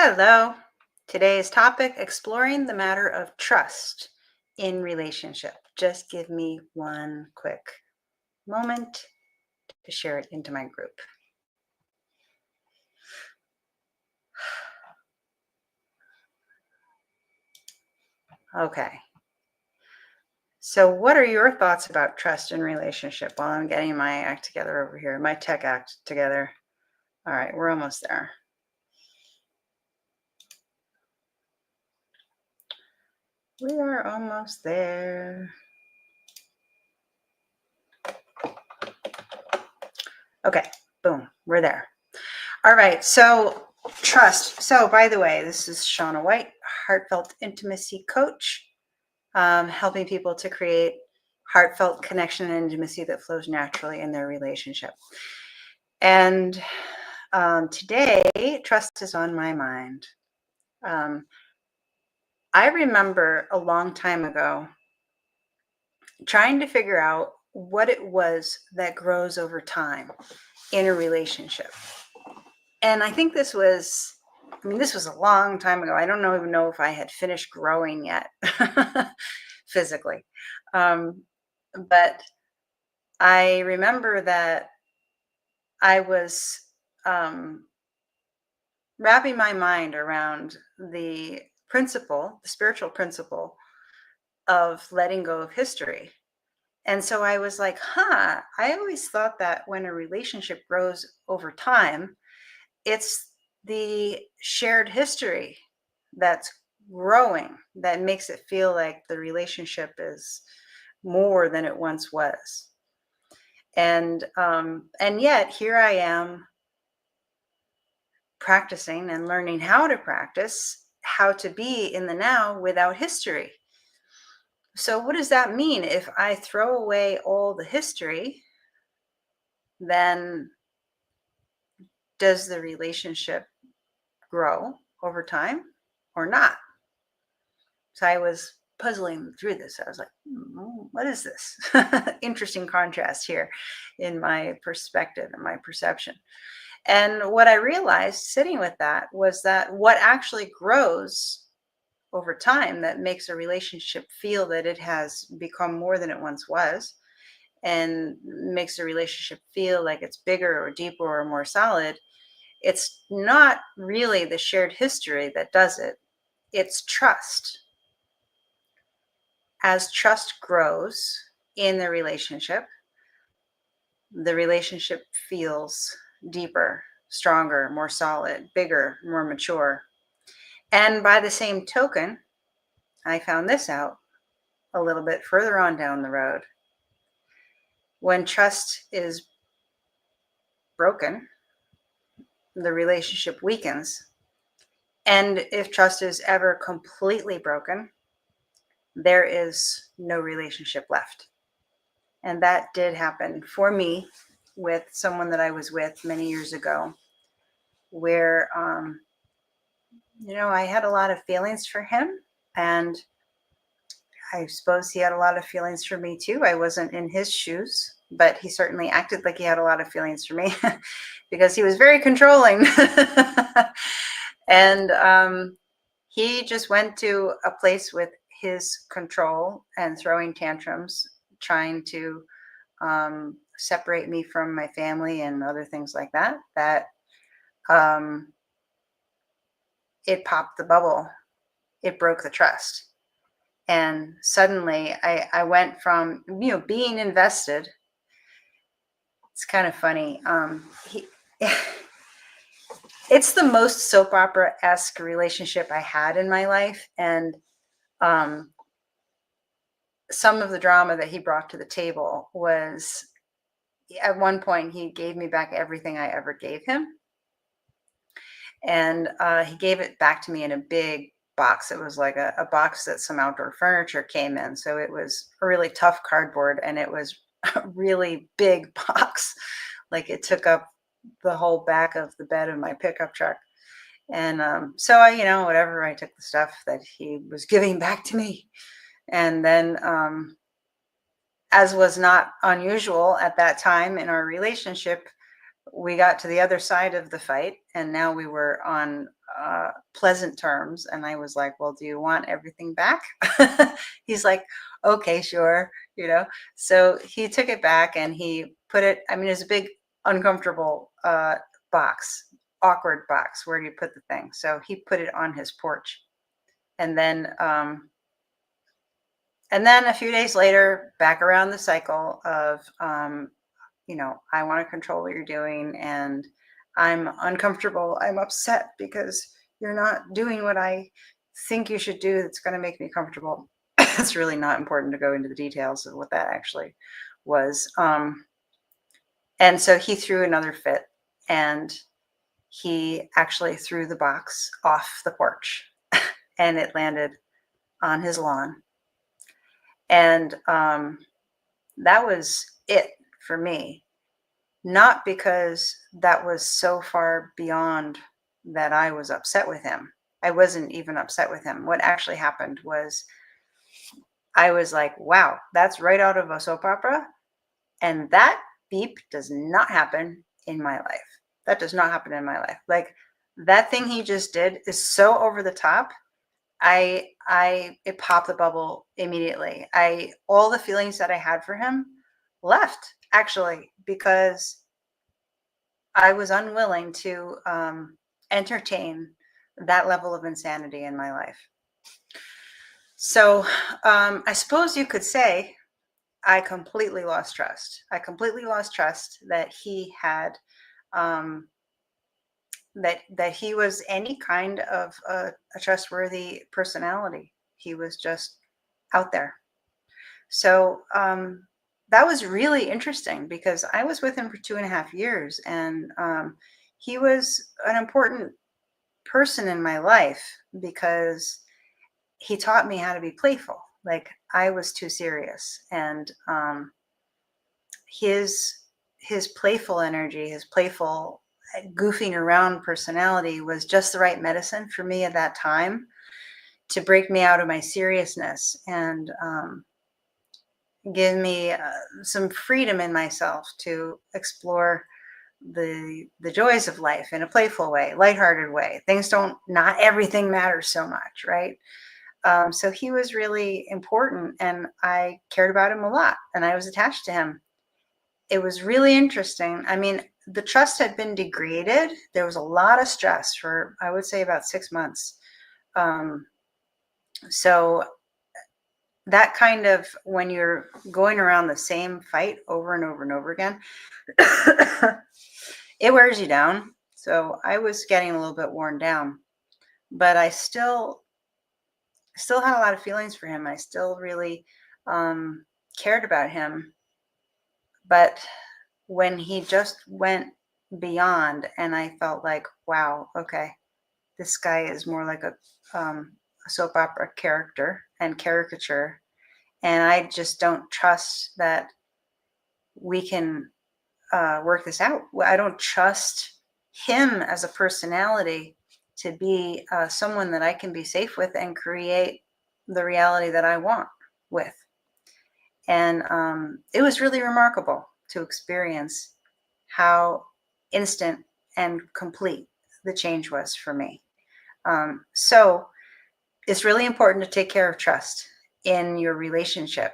Hello. Today's topic, exploring the matter of trust in relationship. Just give me one quick moment to share it into my group. Okay. So, what are your thoughts about trust in relationship while I'm getting my act together over here, my tech act together? All right, we're almost there. We are almost there. Okay, boom, we're there. All right, so trust. So, by the way, this is Shauna White, heartfelt intimacy coach, helping people to create heartfelt connection and intimacy that flows naturally in their relationship. And today, trust is on my mind. Um, I remember a long time ago trying to figure out what it was that grows over time in a relationship. And I think this was a long time ago. I don't even know if I had finished growing yet physically. But I remember that I was wrapping my mind around the spiritual principle of letting go of history. And so I was like, I always thought that when a relationship grows over time, it's the shared history that's growing that makes it feel like the relationship is more than it once was. And yet here I am practicing and learning how to practice how to be in the now without history. So what does that mean? If I throw away all the history, then does the relationship grow over time or not? So I was puzzling through this. I was like, what is this? Interesting contrast here in my perspective and my perception. And what I realized sitting with that was that what actually grows over time that makes a relationship feel that it has become more than it once was and makes a relationship feel like it's bigger or deeper or more solid, it's not really the shared history that does it. It's trust. As trust grows in the relationship feels deeper, stronger, more solid, bigger, more mature. And by the same token, I found this out a little bit further on down the road. When trust is broken, the relationship weakens. And if trust is ever completely broken, there is no relationship left. And that did happen for me with someone that I was with many years ago, where, I had a lot of feelings for him. And I suppose he had a lot of feelings for me too. I wasn't in his shoes, but he certainly acted like he had a lot of feelings for me because he was very controlling. And he just went to a place with his control and throwing tantrums, trying to separate me from my family and other things like that, it popped the bubble. It broke the trust. And suddenly I went from, being invested. It's kind of funny. It's the most soap opera-esque relationship I had in my life. And some of the drama that he brought to the table was, at one point, he gave me back everything I ever gave him. And he gave it back to me in a big box. It was like a box that some outdoor furniture came in. So it was a really tough cardboard, and it was a really big box. Like it took up the whole back of the bed of my pickup truck. And so I, whatever, I took the stuff that he was giving back to me. And then, as was not unusual at that time in our relationship, we got to the other side of the fight, and now we were on pleasant terms. And I was like, well, do you want everything back? He's like, okay, sure. So he took it back and he put it, I mean, it's a big, uncomfortable box, awkward box. Where do you put the thing? So he put it on his porch. And then, a few days later, back around the cycle of, I want to control what you're doing, and I'm uncomfortable. I'm upset because you're not doing what I think you should do that's going to make me comfortable. It's really not important to go into the details of what that actually was. And so he threw another fit, and he actually threw the box off the porch and it landed on his lawn. And that was it for me. Not because that was so far beyond that I was upset with him. I wasn't even upset with him. What actually happened was I was like, wow, that's right out of a soap opera. And that beep does not happen in my life. That does not happen in my life. Like, that thing he just did is so over the top. It popped the bubble immediately. All the feelings that I had for him left, actually, because I was unwilling to entertain that level of insanity in my life. So I suppose you could say I completely lost trust. I completely lost trust that he had, that he was any kind of a trustworthy personality. He was just out there. So that was really interesting because I was with him for 2.5 years, and he was an important person in my life because he taught me how to be playful. Like, I was too serious, and his playful energy, his playful goofing around personality was just the right medicine for me at that time to break me out of my seriousness and give me some freedom in myself to explore the joys of life in a playful way, lighthearted way. Not everything matters so much, right? So he was really important, and I cared about him a lot, and I was attached to him. It was really interesting. I mean, the trust had been degraded. There was a lot of stress for, I would say, about 6 months. So that kind of, when you're going around the same fight over and over and over again, it wears you down. So I was getting a little bit worn down, but I still had a lot of feelings for him. I still really cared about him. But when he just went beyond, and I felt like, wow, okay, this guy is more like a soap opera character and caricature, and I just don't trust that we can work this out. I don't trust him as a personality to be someone that I can be safe with and create the reality that I want with. And it was really remarkable to experience how instant and complete the change was for me. So it's really important to take care of trust in your relationship.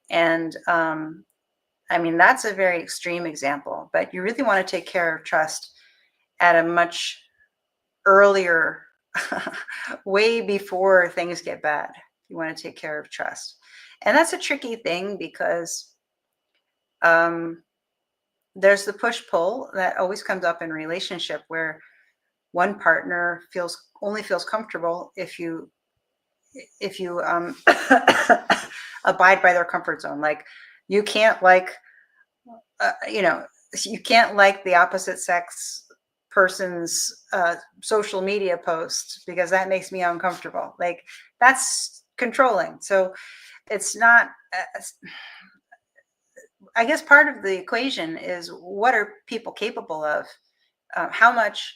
And I mean, that's a very extreme example, but you really want to take care of trust at a much earlier, way before things get bad. You want to take care of trust. And that's a tricky thing because there's the push-pull that always comes up in relationship, where one partner only feels comfortable if you abide by their comfort zone. Like, you can't you can't like the opposite sex person's social media post because that makes me uncomfortable. Like, that's controlling. So it's not, I guess part of the equation is, what are people capable of? How much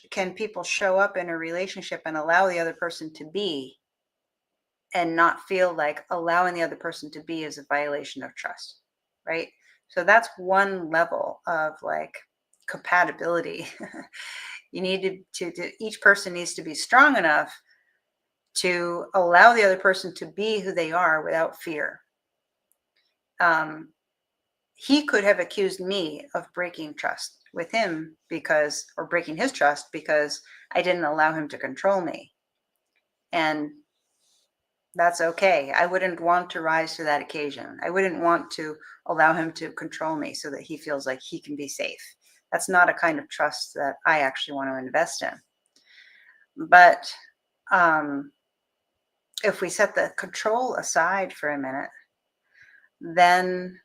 can people show up in a relationship and allow the other person to be, and not feel like allowing the other person to be is a violation of trust, right? So that's one level of like compatibility. You need to each person needs to be strong enough to allow the other person to be who they are without fear. Um, he could have accused me of breaking trust with him or breaking his trust because I didn't allow him to control me. And that's okay. I wouldn't want to rise to that occasion. I wouldn't want to allow him to control me so that he feels like he can be safe. That's not a kind of trust that I actually want to invest in. But if we set the control aside for a minute, then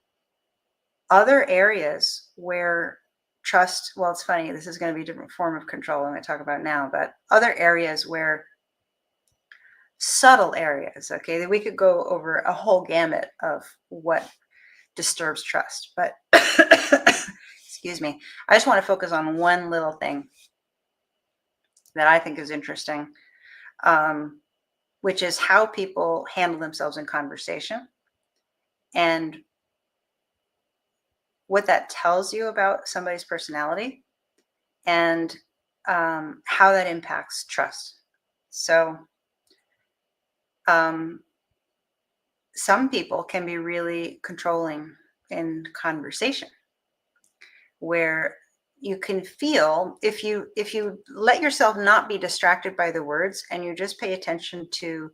other areas where trust, well, it's funny, this is going to be a different form of control I'm going to talk about now, but other areas where subtle areas, okay, that we could go over a whole gamut of what disturbs trust. But excuse me, I just want to focus on one little thing that I think is interesting, which is how people handle themselves in conversation and what that tells you about somebody's personality and how that impacts trust. So some people can be really controlling in conversation, where you can feel, if you let yourself not be distracted by the words and you just pay attention to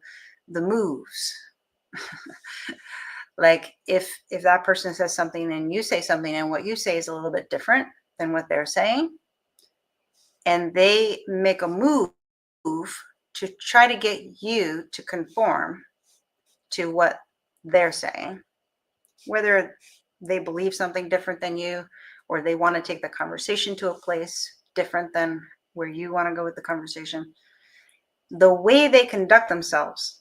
the moves. Like if that person says something and you say something and what you say is a little bit different than what they're saying, and they make a move to try to get you to conform to what they're saying, whether they believe something different than you or they want to take the conversation to a place different than where you want to go with the conversation, the way they conduct themselves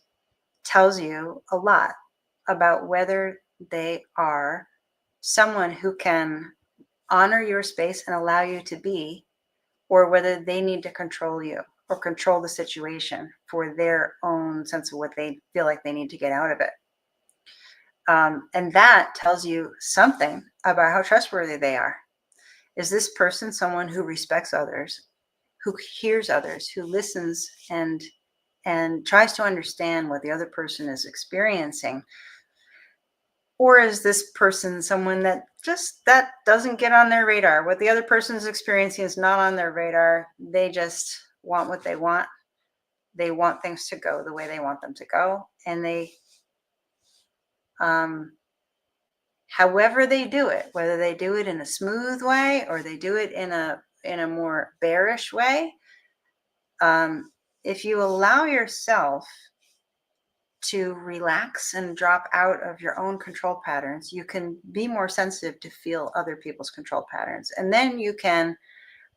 tells you a lot about whether they are someone who can honor your space and allow you to be, or whether they need to control you or control the situation for their own sense of what they feel like they need to get out of it. And that tells you something about how trustworthy they are. Is this person someone who respects others, who hears others, who listens and tries to understand what the other person is experiencing? Or is this person someone that doesn't get on their radar? What the other person is experiencing is not on their radar. They just want what they want. They want things to go the way they want them to go. And they, however they do it, whether they do it in a smooth way or they do it in a more bearish way, if you allow yourself to relax and drop out of your own control patterns, you can be more sensitive to feel other people's control patterns. And then you can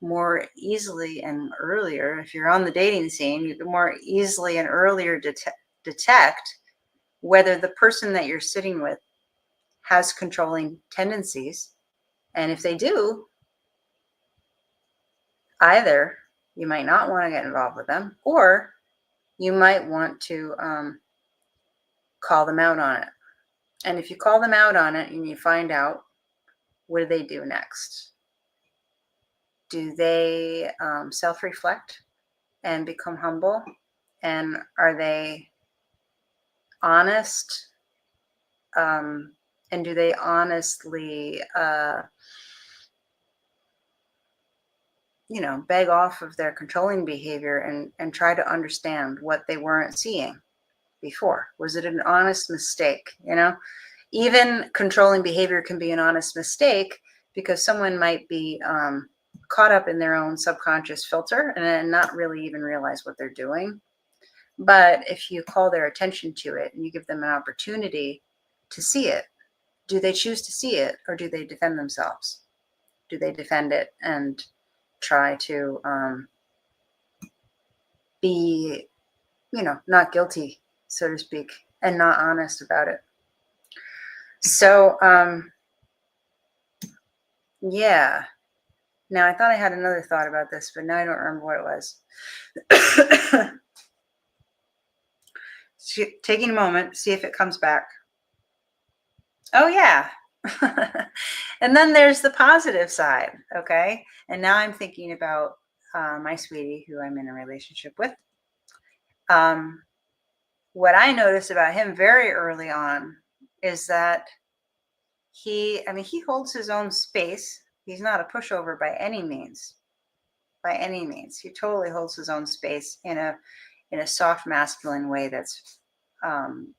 more easily and earlier, if you're on the dating scene, you can more easily and earlier detect whether the person that you're sitting with has controlling tendencies. And if they do, either you might not want to get involved with them, or you might want to call them out on it. And if you call them out on it and you find out, what do they do next? Do they self-reflect and become humble? And are they honest? And do they honestly, beg off of their controlling behavior and try to understand what they weren't seeing before? Was it an honest mistake? Even controlling behavior can be an honest mistake because someone might be caught up in their own subconscious filter and not really even realize what they're doing. But if you call their attention to it and you give them an opportunity to see it, do they choose to see it, or do they defend themselves? Do they defend it and try to be, not guilty, so to speak, and not honest about it? So, yeah. Now, I thought I had another thought about this, but now I don't remember what it was. Taking a moment, see if it comes back. Oh, yeah. And then there's the positive side. Okay. And now I'm thinking about my sweetie who I'm in a relationship with. Um, what I noticed about him very early on is that he holds his own space. He's not a pushover by any means. By any means. He totally holds his own space in a soft masculine way that's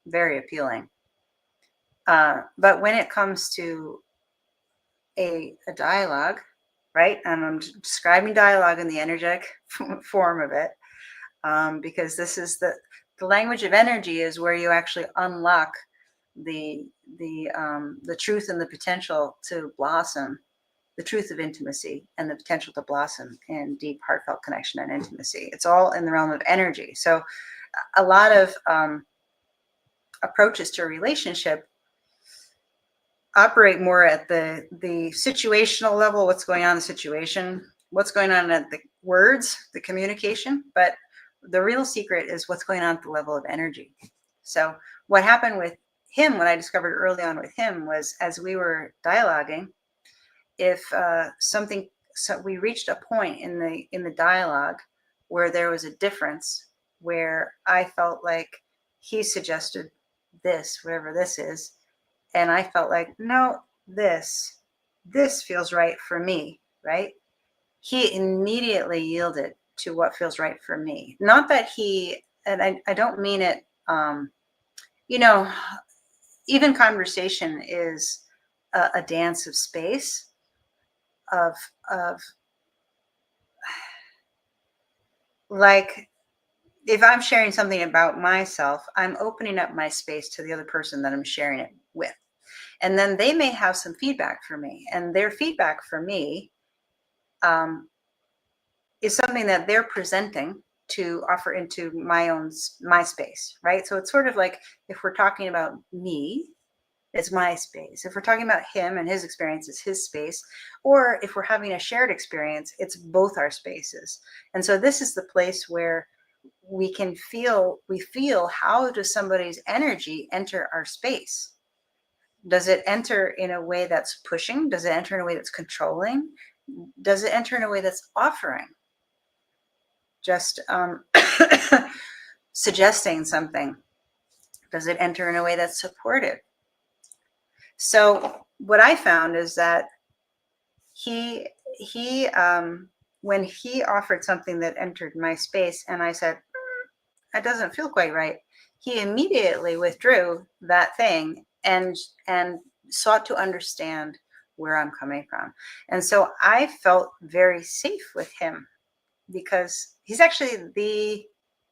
very appealing. But when it comes to a dialogue, right? And I'm describing dialogue in the energetic form of it, because this is the language of energy is where you actually unlock the truth and the potential to blossom, the truth of intimacy and the potential to blossom in deep heartfelt connection and intimacy. It's all in the realm of energy. So a lot of approaches to a relationship operate more at the situational level, what's going on in the situation, what's going on at the words, the communication, but the real secret is what's going on at the level of energy. So what happened with him, what I discovered early on with him was as we were dialoguing, if so we reached a point in the dialogue where there was a difference, where I felt like he suggested this, whatever this is, and I felt like, no, this feels right for me, right? He immediately yielded to what feels right for me. Not that and I don't mean it, you know, even conversation is a dance of space, of like, if I'm sharing something about myself, I'm opening up my space to the other person that I'm sharing it with. And then they may have some feedback for me, and their feedback for me is something that they're presenting to offer into my space, right? So it's sort of like if we're talking about me, it's my space. If we're talking about him and his experience, it's his space. Or if we're having a shared experience, it's both our spaces. And so this is the place where we feel how does somebody's energy enter our space? Does it enter in a way that's pushing? Does it enter in a way that's controlling? Does it enter in a way that's offering? Just suggesting something? Does it enter in a way that's supportive? So what I found is that he when he offered something that entered my space and I said, that doesn't feel quite right, he immediately withdrew that thing and sought to understand where I'm coming from. And so I felt very safe with him because he's actually the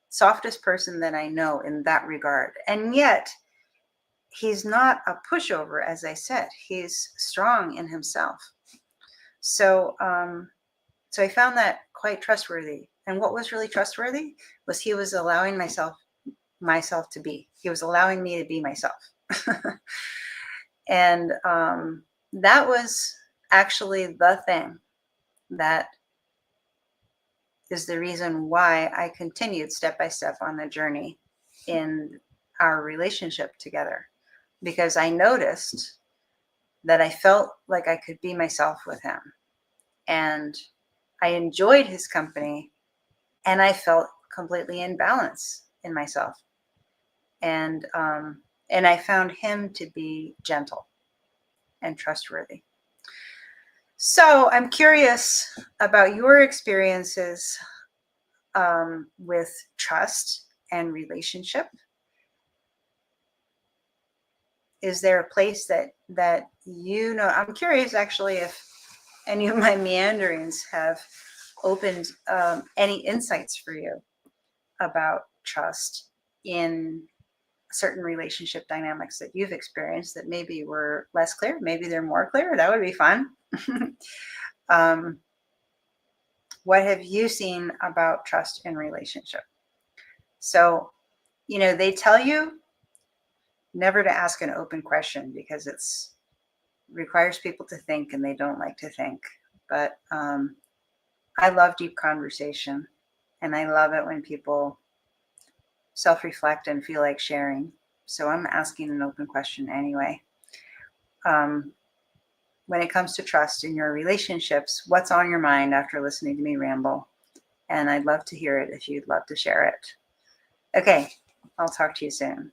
softest person that I know in that regard. And yet he's not a pushover, as I said. He's strong in himself. So so I found that quite trustworthy. And what was really trustworthy was he was allowing myself to be. He was allowing me to be myself. And that was actually the thing that is the reason why I continued step by step on the journey in our relationship together, because I noticed that I felt like I could be myself with him, and I enjoyed his company, and I felt completely in balance in myself. And I found him to be gentle and trustworthy. So I'm curious about your experiences with trust and relationship. Is there a place that you know? I'm curious actually if any of my meanderings have opened any insights for you about trust in certain relationship dynamics that you've experienced that maybe were less clear. Maybe they're more clear. That would be fun. What have you seen about trust in relationship? So, they tell you never to ask an open question because it's requires people to think and they don't like to think. But I love deep conversation, and I love it when people self-reflect and feel like sharing. So I'm asking an open question anyway. when it comes to trust in your relationships, what's on your mind after listening to me ramble? And I'd love to hear it if you'd love to share it. Okay, I'll talk to you soon.